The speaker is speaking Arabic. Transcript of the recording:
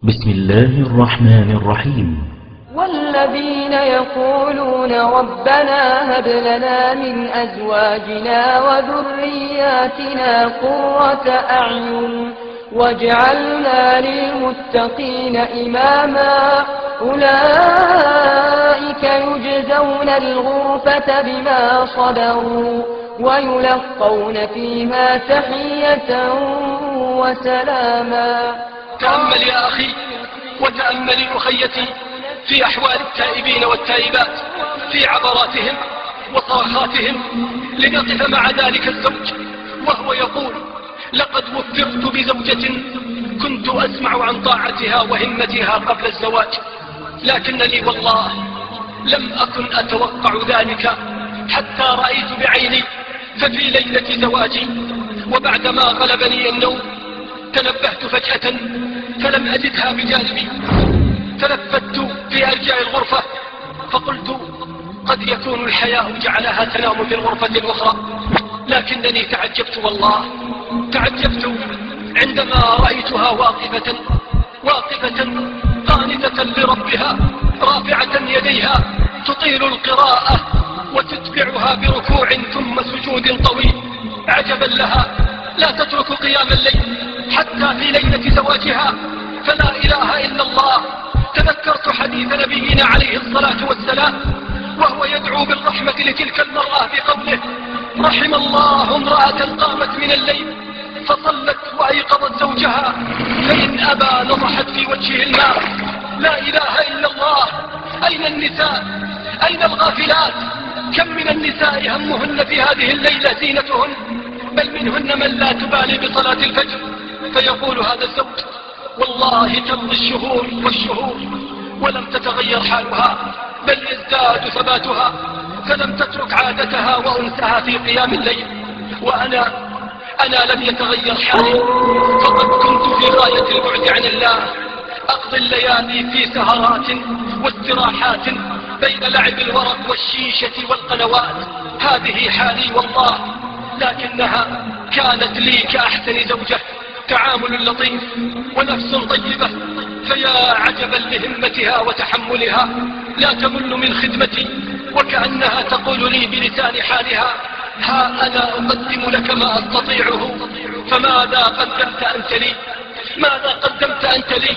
بسم الله الرحمن الرحيم. والذين يقولون ربنا هب لنا من أزواجنا وذرياتنا قرة أعين واجعلنا للمتقين إماما أولئك يجزون الغرفة بما صبروا ويلقون فيها تحية وسلاما. تأمل يا أخي وتأمل أخيتي في أحوال التائبين والتائبات، في عبراتهم وصرخاتهم، لنقف مع ذلك الزوج وهو يقول: لقد وفقت بزوجة كنت أسمع عن طاعتها وهمتها قبل الزواج، لكنني والله لم أكن أتوقع ذلك حتى رأيت بعيني. ففي ليلة زواجي وبعدما غلبني النوم تنبهت فجأة فلم أجدها بجانبي، تلفت في أرجاء الغرفة فقلت: قد يكون الحياء جعلها تنام في الغرفة الأخرى. لكنني تعجبت، والله تعجبت عندما رأيتها واقفة قانتة لربها، رافعة يديها تطيل القراءة وتتبعها بركوع ثم سجود طويل. عجبا لها، لا تترك قيام الليل حتى في ليلة زواجها. فلا إله إلا الله، تذكرت حديث نبينا عليه الصلاة والسلام وهو يدعو بالرحمة لتلك المرأة بقوله: رحم الله امرأة قامت من الليل فصلت وأيقظت زوجها فإن أبى نضحت في وجهه الماء. لا إله إلا الله. أين النساء؟ أين الغافلات؟ كم من النساء همهن في هذه الليلة زينتهن، بل منهن من لا تبالي بصلاة الفجر. فيقول هذا الزوج: والله تمضي الشهور والشهور ولم تتغير حالها، بل يزداد ثباتها، فلم تترك عادتها وأنسها في قيام الليل. وأنا لم يتغير حالي، فقد كنت في غاية البعد عن الله، أقضي الليالي في سهرات واستراحات بين لعب الورق والشيشة والقنوات. هذه حالي والله، لكنها كانت لي كأحسن زوجة، تعامل لطيف ونفس طيبة. فيا عجبا لهمتها وتحملها، لا تمل من خدمتي، وكأنها تقول لي بلسان حالها: ها أنا أقدم لك ما أستطيعه، فماذا قدمت أنت لي؟ ماذا قدمت أنت لي؟